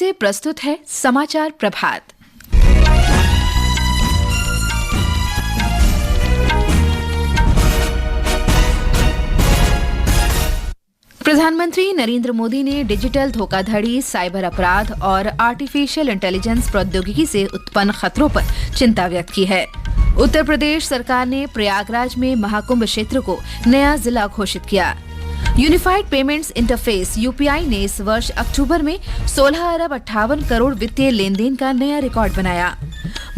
से प्रस्तुत है समाचार प्रभात। प्रधानमंत्री नरेंद्र मोदी ने डिजिटल धोखाधड़ी, साइबर अपराध और आर्टिफिशियल इंटेलिजेंस प्रौद्योगिकी से उत्पन्न खतरों पर चिंता व्यक्त की है। उत्तर प्रदेश सरकार ने प्रयागराज में महाकुंभ क्षेत्र को नया जिला घोषित किया। यूनिफाइड पेमेंट्स इंटरफेस यूपीआई ने इस वर्ष अक्टूबर में 16 अरब 58 करोड़ वित्तीय लेन देन का नया रिकॉर्ड बनाया।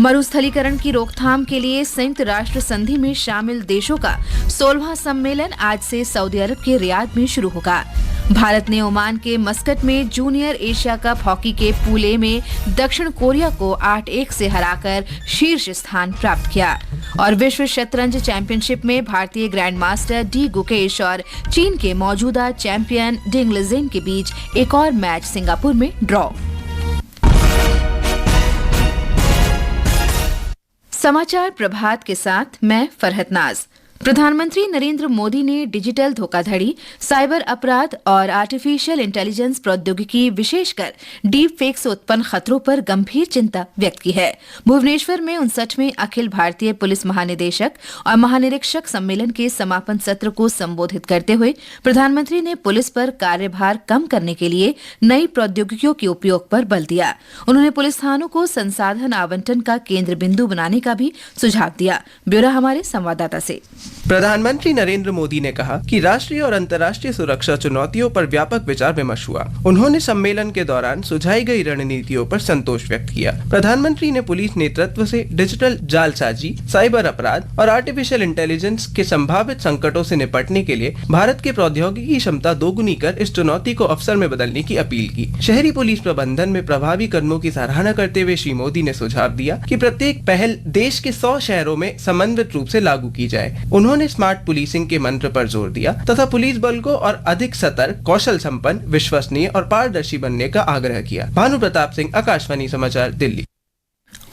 मरुस्थलीकरण की रोकथाम के लिए संयुक्त राष्ट्र संधि में शामिल देशों का 16वां सम्मेलन आज से सऊदी अरब के रियाद में शुरू होगा। भारत ने ओमान के मस्कट में जूनियर एशिया कप हॉकी के पूल ए में दक्षिण कोरिया को 8-1 से हराकर शीर्ष स्थान प्राप्त किया। और विश्व शतरंज चैंपियनशिप में भारतीय ग्रैंड मास्टर डी गुकेश और चीन के मौजूदा चैंपियन डिंग लिजेन के बीच एक और मैच सिंगापुर में ड्रॉ। समाचार प्रभात के साथ मैं फरहत नाज। प्रधानमंत्री नरेंद्र मोदी ने डिजिटल धोखाधड़ी, साइबर अपराध और आर्टिफिशियल इंटेलिजेंस प्रौद्योगिकी, विशेषकर डीप फेक से उत्पन्न खतरों पर गंभीर चिंता व्यक्त की है। भुवनेश्वर में 59वें अखिल भारतीय पुलिस महानिदेशक और महानिरीक्षक सम्मेलन के समापन सत्र को संबोधित करते हुए प्रधानमंत्री ने पुलिस पर कार्यभार कम करने के लिए नई प्रौद्योगिकियों के उपयोग पर बल दिया। उन्होंने पुलिस थानों को संसाधन आवंटन का केंद्र बिंदु बनाने का भी सुझाव दिया। ब्यौरा हमारे संवाददाता से। प्रधानमंत्री नरेंद्र मोदी ने कहा कि राष्ट्रीय और अंतर्राष्ट्रीय सुरक्षा चुनौतियों पर व्यापक विचार विमर्श हुआ। उन्होंने सम्मेलन के दौरान सुझाई गई रणनीतियों पर संतोष व्यक्त किया। प्रधानमंत्री ने पुलिस नेतृत्व से डिजिटल जालसाजी, साइबर अपराध और आर्टिफिशियल इंटेलिजेंस के संभावित संकटों से निपटने के लिए भारत के प्रौद्योगिकी क्षमता दोगुनी कर इस चुनौती को अवसर में बदलने की अपील की। शहरी पुलिस प्रबंधन में प्रभावी कदमों की सराहना करते हुए श्री मोदी ने सुझाव दिया कि प्रत्येक पहल देश के 100 शहरों में समन्वित रूप से लागू की जाए। उन्होंने स्मार्ट पुलिसिंग के मंत्र पर जोर दिया तथा पुलिस बल को और अधिक सतर्क, कौशल संपन्न, विश्वसनीय और पारदर्शी बनने का आग्रह किया। भानु प्रताप सिंह, आकाशवाणी समाचार, दिल्ली।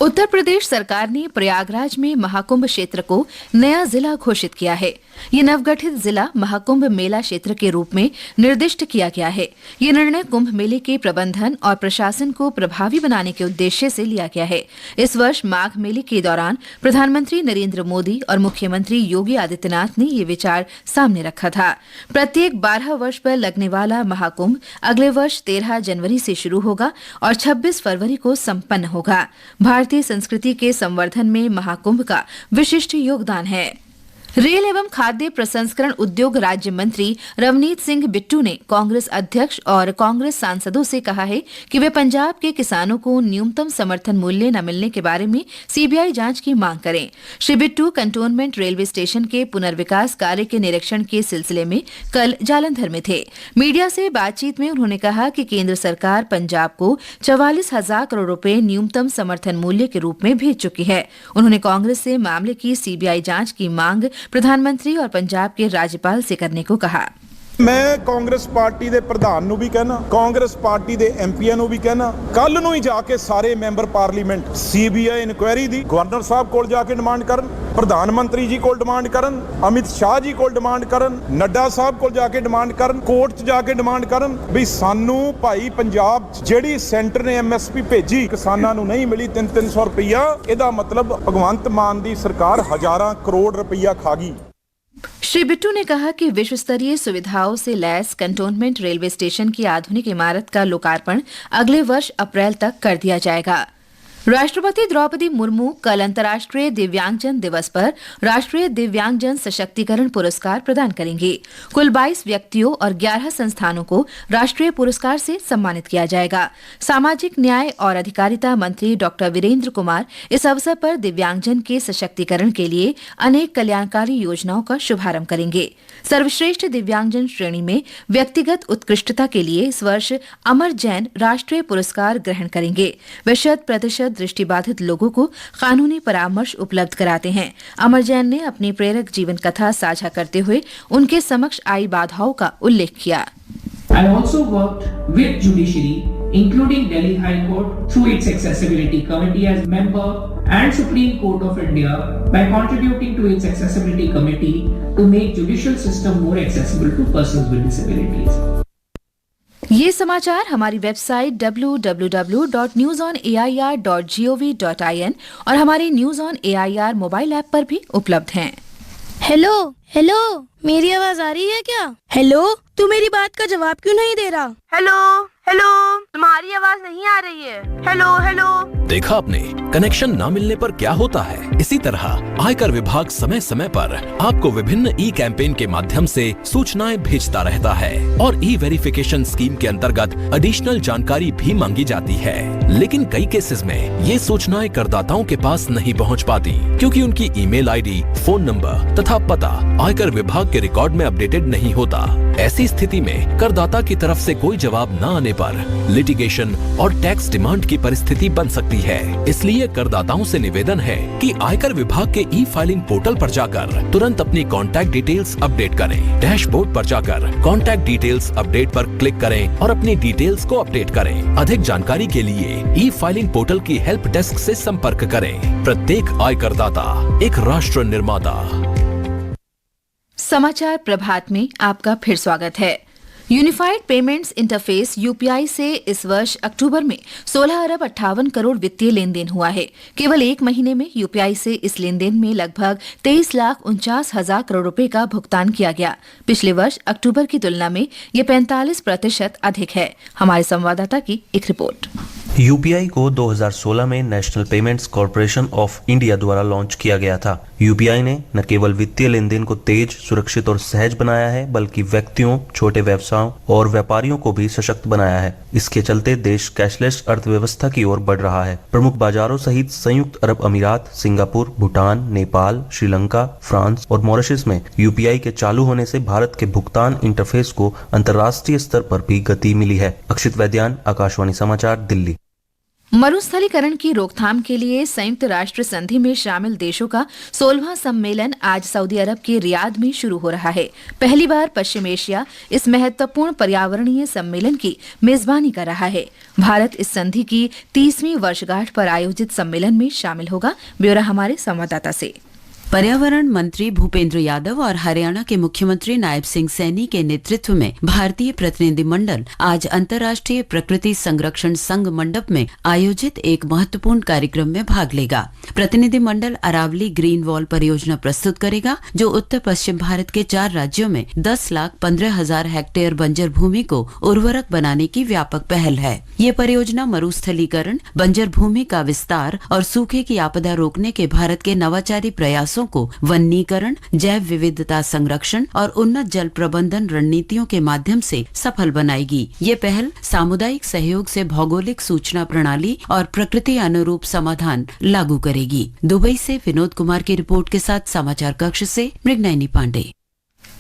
उत्तर प्रदेश सरकार ने प्रयागराज में महाकुंभ क्षेत्र को नया जिला घोषित किया है। ये नवगठित जिला महाकुंभ मेला क्षेत्र के रूप में निर्दिष्ट किया गया है। ये निर्णय कुंभ मेले के प्रबंधन और प्रशासन को प्रभावी बनाने के उद्देश्य से लिया गया है। इस वर्ष माघ मेले के दौरान प्रधानमंत्री नरेंद्र मोदी और मुख्यमंत्री योगी आदित्यनाथ ने ये विचार सामने रखा था। प्रत्येक 12 वर्ष पर लगने वाला महाकुंभ अगले वर्ष 13 जनवरी से शुरू होगा और 26 फरवरी को संपन्न होगा। भारतीय संस्कृति के संवर्धन में महाकुंभ का विशिष्ट योगदान है। रेल एवं खाद्य प्रसंस्करण उद्योग राज्य मंत्री रवनीत सिंह बिट्टू ने कांग्रेस अध्यक्ष और कांग्रेस सांसदों से कहा है कि वे पंजाब के किसानों को न्यूनतम समर्थन मूल्य न मिलने के बारे में सीबीआई जांच की मांग करें। Shri Bittu cantonment railway station के पुनर्विकास कार्य के निरीक्षण के सिलसिले में कल जालंधर में थे। मीडिया से बातचीत में उन्होंने कहा कि केंद्र सरकार पंजाब को 44,000 करोड़ रुपए न्यूनतम समर्थन मूल्य के रूप में भेज चुकी है। उन्होंने कांग्रेस से मामले की सीबीआई जांच की मांग प्रधानमंत्री और पंजाब के राज्यपाल से करने को कहा। मैं कांग्रेस पार्टी ਦੇ ਪ੍ਰਧਾਨ ਨੂੰ ਵੀ ਕਹਿਣਾ, ਕਾਂਗਰਸ ਪਾਰਟੀ ਦੇ ਐਮਪੀਆਂ ਨੂੰ ਵੀ ਕਹਿਣਾ, ਕੱਲ ਨੂੰ ਹੀ ਜਾ ਕੇ ਸਾਰੇ ਮੈਂਬਰ ਪਾਰਲੀਮੈਂਟ ਸੀਬੀਆਈ ਇਨਕੁਆਇਰੀ ਦੀ ਗਵਰਨਰ ਸਾਹਿਬ ਕੋਲ ਜਾ ਕੇ ਡਿਮਾਂਡ ਕਰਨ, ਪ੍ਰਧਾਨ ਮੰਤਰੀ ਜੀ ਕੋਲ ਡਿਮਾਂਡ ਕਰਨ, ਅਮਿਤ ਸ਼ਾਹ ਜੀ ਕੋਲ ਡਿਮਾਂਡ ਕਰਨ, ਨੱਡਾ ਸਾਹਿਬ ਕੋਲ ਜਾ ਕੇ ਡਿਮਾਂਡ ਕਰਨ, ਕੋਰਟ 'ਚ ਜਾ ਕੇ ਡਿਮਾਂਡ ਕਰਨ ਵੀ ਸਾਨੂੰ ਭਾਈ ਪੰਜਾਬ ਜਿਹੜੀ ਸੈਂਟਰ ਨੇ ਐਮਐਸਪੀ ਭੇਜੀ ਕਿਸਾਨਾਂ ਨੂੰ ਨਹੀਂ ਮਿਲੀ 300 ਰੁਪਈਆ, ਇਹਦਾ ਮਤਲਬ ਭਗਵੰਤ ਮਾਨ ਦੀ ਸਰਕਾਰ ਹਜ਼ਾਰਾਂ ਕਰੋੜ ਰੁਪਈਆ ਖਾ ਗਈ। श्री बिट्टू ने कहा कि विश्व स्तरीय सुविधाओं से लैस कंटोनमेंट रेलवे स्टेशन की आधुनिक इमारत का लोकार्पण अगले वर्ष अप्रैल तक कर दिया जाएगा। राष्ट्रपति द्रौपदी मुर्मू कल अंतर्राष्ट्रीय दिव्यांगजन दिवस पर राष्ट्रीय दिव्यांगजन सशक्तिकरण पुरस्कार प्रदान करेंगे। कुल 22 व्यक्तियों और 11 संस्थानों को राष्ट्रीय पुरस्कार से सम्मानित किया जाएगा। सामाजिक न्याय और अधिकारिता मंत्री डॉक्टर वीरेंद्र कुमार इस अवसर पर दिव्यांगजन के सशक्तिकरण के लिए अनेक कल्याणकारी योजनाओं का शुभारंभ करेंगे। सर्वश्रेष्ठ दिव्यांगजन श्रेणी में व्यक्तिगत उत्कृष्टता के लिए इस वर्ष अमर जैन राष्ट्रीय पुरस्कार ग्रहण करेंगे। वे 100% दृष्टिबाधित लोगों को कानूनी परामर्श उपलब्ध कराते हैं। अमर जैन ने अपनी प्रेरक जीवन कथा साझा करते हुए उनके समक्ष आई बाधाओं का उल्लेख किया। I also worked with judiciary, including Delhi High Court, through its Accessibility Committee as member and Supreme Court of India by contributing to its Accessibility Committee to make judicial system more accessible to persons with disabilities. ये समाचार हमारी website www.newsonair.gov.in और हमारी news on AIR mobile app पर भी उपलब्ध हैं। Hello hello, मेरी आवाज आ रही है क्या? हेलो, तू मेरी बात का जवाब क्यों नहीं दे रहा? हेलो हेलो, तुम्हारी आवाज नहीं आ रही है। Hello hello. देखा आपने, कनेक्शन ना मिलने पर क्या होता है। इसी तरह आयकर विभाग समय समय पर आपको विभिन्न ई कैंपेन के माध्यम से सूचनाएं भेजता रहता है और ई वेरिफिकेशन स्कीम के अंतर्गत एडिशनल जानकारी भी मांगी जाती है। लेकिन कई केसेस में ये सूचनाएं करदाताओं के पास नहीं पहुंच पाती क्योंकि उनकी ईमेल आईडी, फोन नंबर तथा पता आयकर विभाग के रिकॉर्ड में अपडेटेड नहीं होता। ऐसी स्थिति में करदाता की तरफ से कोई जवाब न आने पर लिटिगेशन और टैक्स डिमांड की परिस्थिति बन सकती है। इसलिए करदाताओं से निवेदन है कि आयकर विभाग के ई फाइलिंग पोर्टल पर जाकर तुरंत अपनी कॉन्टैक्ट डिटेल्स अपडेट करें। डैशबोर्ड पर जाकर कॉन्टैक्ट डिटेल्स अपडेट पर क्लिक करें और अपनी डिटेल्स को अपडेट करें। अधिक जानकारी के लिए ई फाइलिंग पोर्टल की हेल्प डेस्क से संपर्क करें। प्रत्येक आयकरदाता एक राष्ट्र निर्माता। समाचार प्रभात में आपका फिर स्वागत है। यूनिफाइड पेमेंट्स इंटरफेस यूपीआई से इस वर्ष अक्टूबर में 16 अरब 58 करोड़ वित्तीय लेन देन हुआ है। केवल एक महीने में यूपीआई से इस लेन देन में लगभग 23,49,000 करोड़ रुपए का भुगतान किया गया। पिछले वर्ष अक्टूबर की तुलना में ये 45% अधिक है। हमारे संवाददाता की एक रिपोर्ट। यूपीआई को 2016 में national payments corporation of India द्वारा लॉन्च किया गया था। यूपीआई ने न केवल वित्तीय लेन देन को तेज, सुरक्षित और सहज बनाया है, बल्कि व्यक्तियों, छोटे व्यवसायों और व्यापारियों को भी सशक्त बनाया है। इसके चलते देश कैशलेस अर्थव्यवस्था की ओर बढ़ रहा है। प्रमुख बाजारों सहित संयुक्त अरब अमीरात, सिंगापुर, भूटान, नेपाल, श्रीलंका, फ्रांस और मॉरिशस में यूपीआई के चालू होने से भारत के भुगतान इंटरफेस को अंतर्राष्ट्रीय स्तर पर भी गति मिली है। अक्षित वैद्यान, आकाशवाणी समाचार, दिल्ली। मरुस्थलीकरण की रोकथाम के लिए संयुक्त राष्ट्र संधि में शामिल देशों का 16वां सम्मेलन आज सऊदी अरब के रियाद में शुरू हो रहा है। पहली बार पश्चिम एशिया इस महत्वपूर्ण पर्यावरणीय सम्मेलन की मेजबानी कर रहा है। भारत इस संधि की 30वीं वर्षगांठ पर आयोजित सम्मेलन में शामिल होगा। ब्यौरा हमारे संवाददाता से। पर्यावरण मंत्री भूपेंद्र यादव और हरियाणा के मुख्यमंत्री नायब सिंह सैनी के नेतृत्व में भारतीय प्रतिनिधिमंडल आज अंतर्राष्ट्रीय प्रकृति संरक्षण संघ मंडप में आयोजित एक महत्वपूर्ण कार्यक्रम में भाग लेगा। प्रतिनिधिमंडल अरावली ग्रीन वॉल परियोजना प्रस्तुत करेगा, जो उत्तर पश्चिम भारत के 4 राज्यों में 10,15,000 हेक्टेयर बंजर भूमि को उर्वरक बनाने की व्यापक पहल है। ये परियोजना मरुस्थलीकरण, बंजर भूमि का विस्तार और सूखे की आपदा रोकने के भारत के नवाचारी प्रयासों को वनीकरण, जैव विविधता संरक्षण और उन्नत जल प्रबंधन रणनीतियों के माध्यम से सफल बनाएगी। ये पहल सामुदायिक सहयोग से भौगोलिक सूचना प्रणाली और प्रकृति अनुरूप समाधान लागू करेगी। दुबई से विनोद कुमार की रिपोर्ट के साथ समाचार कक्ष से मृगनयनी पांडे।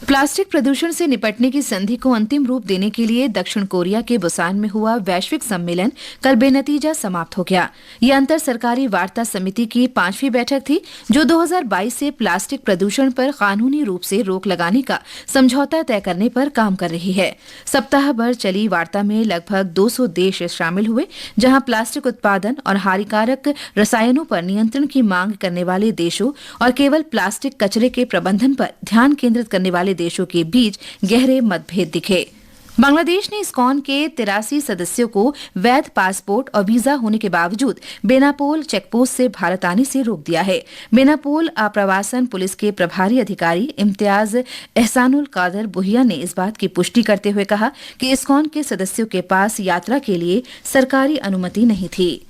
प्लास्टिक प्रदूषण से निपटने की संधि को अंतिम रूप देने के लिए दक्षिण कोरिया के बुसान में हुआ वैश्विक सम्मेलन कल बेनतीजा समाप्त हो गया। यह अंतर सरकारी वार्ता समिति की 5वीं बैठक थी, जो 2022 से प्लास्टिक प्रदूषण पर कानूनी रूप से रोक लगाने का समझौता तय करने पर काम कर रही है। सप्ताह भर चली वार्ता में लगभग 200 देश शामिल हुए, जहां प्लास्टिक उत्पादन और हानिकारक रसायनों पर नियंत्रण की मांग करने वाले देशों और केवल प्लास्टिक कचरे के प्रबंधन पर ध्यान केंद्रित करने वाले देशों के बीच गहरे मतभेद दिखे। बांग्लादेश ने इस्कॉन के 83 सदस्यों को वैध पासपोर्ट और वीजा होने के बावजूद बेनापोल चेकपोस्ट से भारत आने से रोक दिया है। बेनापोल आप्रवासन पुलिस के प्रभारी अधिकारी इम्तियाज एहसानुल कादर बुहिया ने इस बात की पुष्टि करते हुए कहा कि इस्कॉन के सदस्यों के पास यात्रा के लिए सरकारी अनुमति नहीं थी।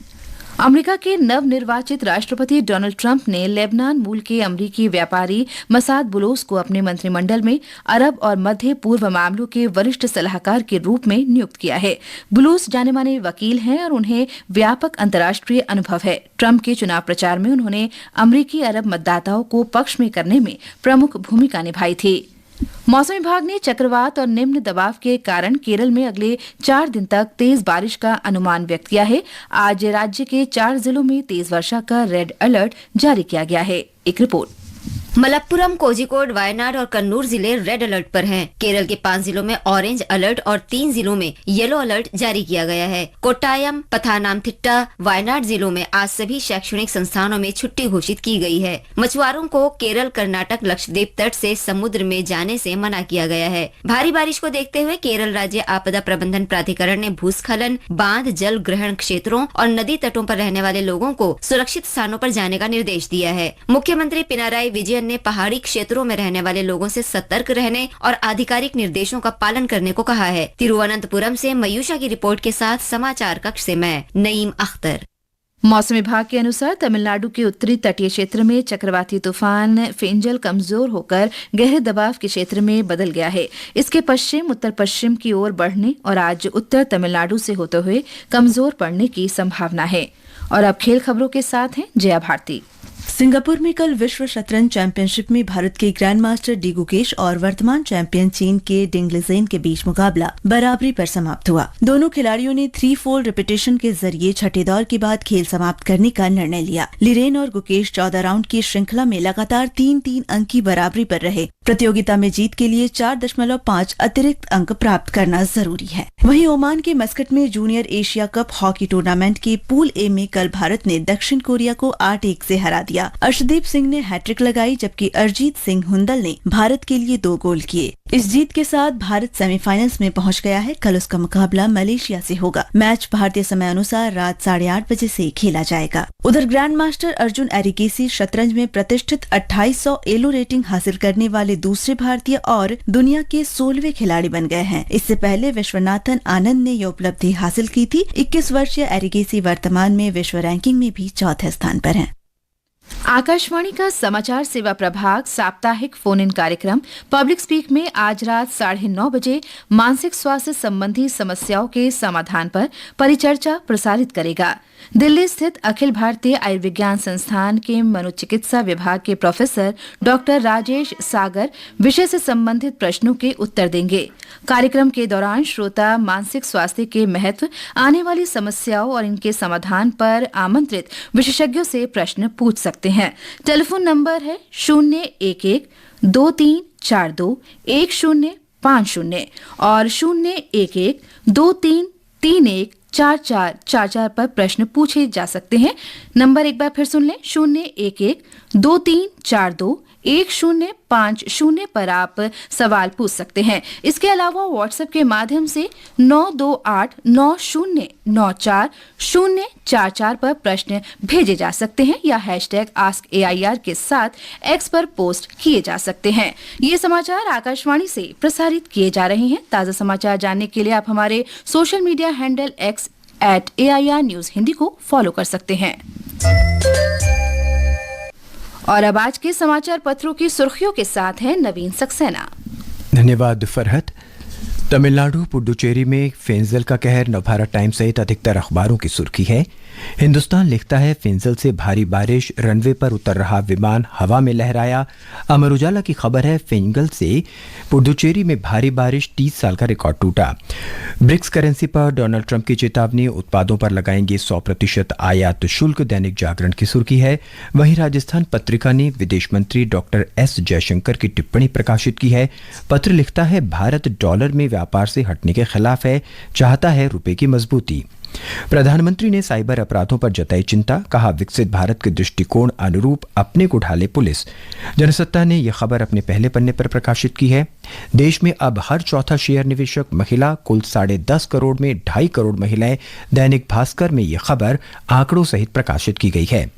अमेरिका के नवनिर्वाचित राष्ट्रपति डोनाल्ड ट्रंप ने लेबनान मूल के अमेरिकी व्यापारी मसाद बुलोस को अपने मंत्रिमंडल में अरब और मध्य पूर्व मामलों के वरिष्ठ सलाहकार के रूप में नियुक्त किया है। बुलोस जाने माने वकील हैं और उन्हें व्यापक अंतर्राष्ट्रीय अनुभव है। ट्रंप के चुनाव प्रचार में उन्होंने अमेरिकी अरब मतदाताओं को पक्ष में करने में प्रमुख भूमिका निभाई थी। मौसम विभाग ने चक्रवात और निम्न दबाव के कारण केरल में अगले 4 दिन तक तेज बारिश का अनुमान व्यक्त किया है। आज राज्य के 4 जिलों में तेज वर्षा का रेड अलर्ट जारी किया गया है। एक रिपोर्ट। मलप्पुरम, कोझिकोड, वायनाड और कन्नूर जिले रेड अलर्ट पर हैं। केरल के 5 जिलों में ऑरेंज अलर्ट और 3 जिलों में येलो अलर्ट जारी किया गया है। कोट्टायम, पथानामथिट्टा, वायनाड जिलों में आज सभी शैक्षणिक संस्थानों में छुट्टी घोषित की गई है। मछुआरों को केरल, कर्नाटक, लक्षद्वीप तट से समुद्र में जाने से मना किया गया है। भारी बारिश को देखते हुए केरल राज्य आपदा प्रबंधन प्राधिकरण ने भूस्खलन, बांध, जल ग्रहण क्षेत्रों और नदी तटों पर रहने वाले लोगों को सुरक्षित स्थानों पर जाने का निर्देश दिया है। मुख्यमंत्री पिनाराई विजयन ने पहाड़ी क्षेत्रों में रहने वाले लोगों से सतर्क रहने और आधिकारिक निर्देशों का पालन करने को कहा है। तिरुवनंतपुरम से मयूषा की रिपोर्ट के साथ समाचार कक्ष से मैं नईम अख्तर। मौसम विभाग के अनुसार तमिलनाडु के उत्तरी तटीय क्षेत्र में चक्रवाती तूफान फेंजल कमजोर होकर गहरे दबाव के क्षेत्र में बदल गया है। इसके पश्चिम उत्तर पश्चिम की ओर बढ़ने और आज उत्तर तमिलनाडु से होते हुए कमजोर पड़ने की संभावना है। और अब खेल खबरों के साथ हैं जया भारती। सिंगापुर में कल विश्व शतरंज चैंपियनशिप में भारत के ग्रैंड मास्टर डी गुकेश और वर्तमान चैंपियन चीन के डिंग लिजेन के बीच मुकाबला बराबरी पर समाप्त हुआ। दोनों खिलाड़ियों ने 3-4 रिपीटेशन के जरिए छठे दौर के बाद खेल समाप्त करने का निर्णय लिया। लिरेन और गुकेश 14 राउंड की श्रृंखला में लगातार 3-3 अंक की बराबरी पर रहे। प्रतियोगिता में जीत के लिए 4.5 अतिरिक्त अंक प्राप्त करना जरूरी है। वहीं ओमान के मस्कट में junior Asia cup hockey tournament के पूल ए में कल भारत ने दक्षिण कोरिया को 8-1 से हरा दिया। अर्शदीप सिंह ने हैट्रिक लगाई जबकि अरजीत सिंह हुंदल ने भारत के लिए 2 गोल किए। इस जीत के साथ भारत सेमीफाइनल्स में पहुंच गया है। कल उसका मुकाबला मलेशिया से होगा। मैच भारतीय समय अनुसार रात 8:30 बजे से खेला जाएगा। उधर ग्रैंड मास्टर अर्जुन एरिगेसी शतरंज में प्रतिष्ठित 2800 एलो रेटिंग हासिल करने वाले दूसरे भारतीय और दुनिया के 16वें खिलाड़ी बन गए हैं। इससे पहले विश्वनाथन आनंद ने यह उपलब्धि हासिल की थी। 21 वर्षीय एरिगेसी वर्तमान में विश्व रैंकिंग में भी 4थे स्थान पर हैं। आकाशवाणी का समाचार सेवा प्रभाग साप्ताहिक फोन इन कार्यक्रम पब्लिक स्पीक में आज रात 9:30 बजे मानसिक स्वास्थ्य संबंधी समस्याओं के समाधान पर परिचर्चा प्रसारित करेगा। दिल्ली स्थित अखिल भारतीय आयुर्विज्ञान संस्थान के मनोचिकित्सा विभाग के प्रोफेसर डॉक्टर राजेश सागर विषय से संबंधित प्रश्नों के उत्तर देंगे। कार्यक्रम के दौरान श्रोता मानसिक स्वास्थ्य के महत्व, आने वाली समस्याओं और इनके समाधान पर आमंत्रित विशेषज्ञों से प्रश्न पूछ सकते हैं। टेलीफोन नंबर है 011-2342-1050 और 011-2331-4444 पर प्रश्न पूछे जा सकते हैं। नंबर एक बार फिर सुन लें, 011-2342-1050 पर आप सवाल पूछ सकते हैं। इसके अलावा व्हाट्सएप के माध्यम से 928909444 पर प्रश्न भेजे जा सकते हैं या #AskAIR के साथ एक्स पर पोस्ट किए जा सकते हैं। ये समाचार आकाशवाणी से प्रसारित किए जा रहे हैं। ताज़ा समाचार जानने के लिए आप हमारे social media handle X @AIR News Hindi को फॉलो कर सकते हैं। और अब आज के समाचार पत्रों की सुर्खियों के साथ है नवीन सक्सेना। धन्यवाद फरहत। तमिलनाडु पुडुचेरी में फेंजल का कहर नवभारत टाइम्स सहित अधिकतर अखबारों की सुर्खी है। हिंदुस्तान लिखता है फेंजल से भारी बारिश, रनवे पर उतर रहा विमान हवा में लहराया। अमर उजाला की खबर है फेंजल से पुडुचेरी में भारी बारिश, 30 साल का रिकॉर्ड टूटा। ब्रिक्स करेंसी पर डोनाल्ड ट्रंप की चेतावनी, उत्पादों पर लगाएंगे 100% आयात शुल्क। दैनिक जागरण की सुर्खी है। वहीं राजस्थान पत्रिका ने विदेश मंत्री डॉक्टर एस जयशंकर की टिप्पणी प्रकाशित की है। पत्र लिखता है भारत डॉलर में व्यापार से हटने के खिलाफ है, चाहता है रुपए की मजबूती। प्रधानमंत्री ने साइबर अपराधों पर जताई चिंता, कहा विकसित भारत के दृष्टिकोण अनुरूप अपने को ढाले पुलिस। जनसत्ता ने यह खबर अपने पहले पन्ने पर प्रकाशित की है। देश में अब हर चौथा शेयर निवेशक महिला, कुल 10.5 करोड़ में 2.5 करोड़ महिलाएं। दैनिक भास्कर में यह खबर आंकड़ों सहित प्रकाशित की गई है।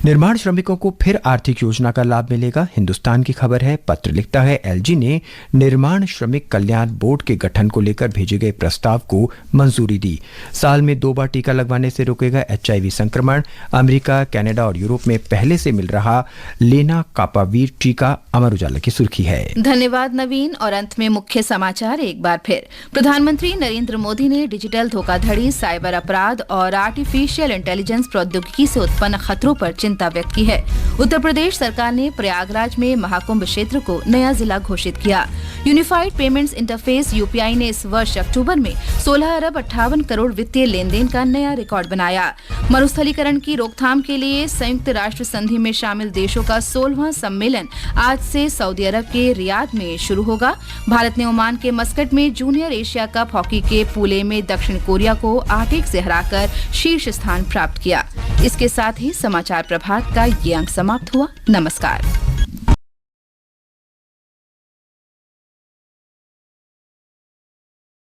निर्माण श्रमिकों को फिर आर्थिक योजना का लाभ मिलेगा, हिंदुस्तान की खबर है। पत्र लिखता है एलजी ने निर्माण श्रमिक कल्याण बोर्ड के गठन को लेकर भेजे गए प्रस्ताव को मंजूरी दी। साल में 2 बार टीका लगवाने से रोकेगा HIV संक्रमण। अमेरिका, कनाडा और यूरोप में पहले से मिल रहा लेना कापावीर टीका। अमर उजाला की सुर्खी है। धन्यवाद नवीन। और अंत में मुख्य समाचार एक बार फिर। प्रधानमंत्री नरेंद्र मोदी ने डिजिटल धोखाधड़ी, साइबर अपराध और आर्टिफिशियल इंटेलिजेंस प्रौद्योगिकी से उत्पन्न खतरों पर चिंता व्यक्त की है। उत्तर प्रदेश सरकार ने प्रयागराज में महाकुंभ क्षेत्र को नया जिला घोषित किया। यूनिफाइड पेमेंट्स इंटरफेस यूपीआई ने इस वर्ष अक्टूबर में 16 अरब 58 करोड़ वित्तीय लेन देन का नया रिकॉर्ड बनाया। मरुस्थलीकरण की रोकथाम के लिए संयुक्त राष्ट्र संधि में शामिल देशों का 16वां सम्मेलन आज से सऊदी अरब के रियाद में शुरू होगा। भारत ने ओमान के मस्कट में जूनियर एशिया कप हॉकी के पूल ए में दक्षिण कोरिया को 8-1 से हराकर शीर्ष स्थान प्राप्त किया। इसके साथ ही समाचार प्रभात का ये अंक समाप्त हुआ। नमस्कार।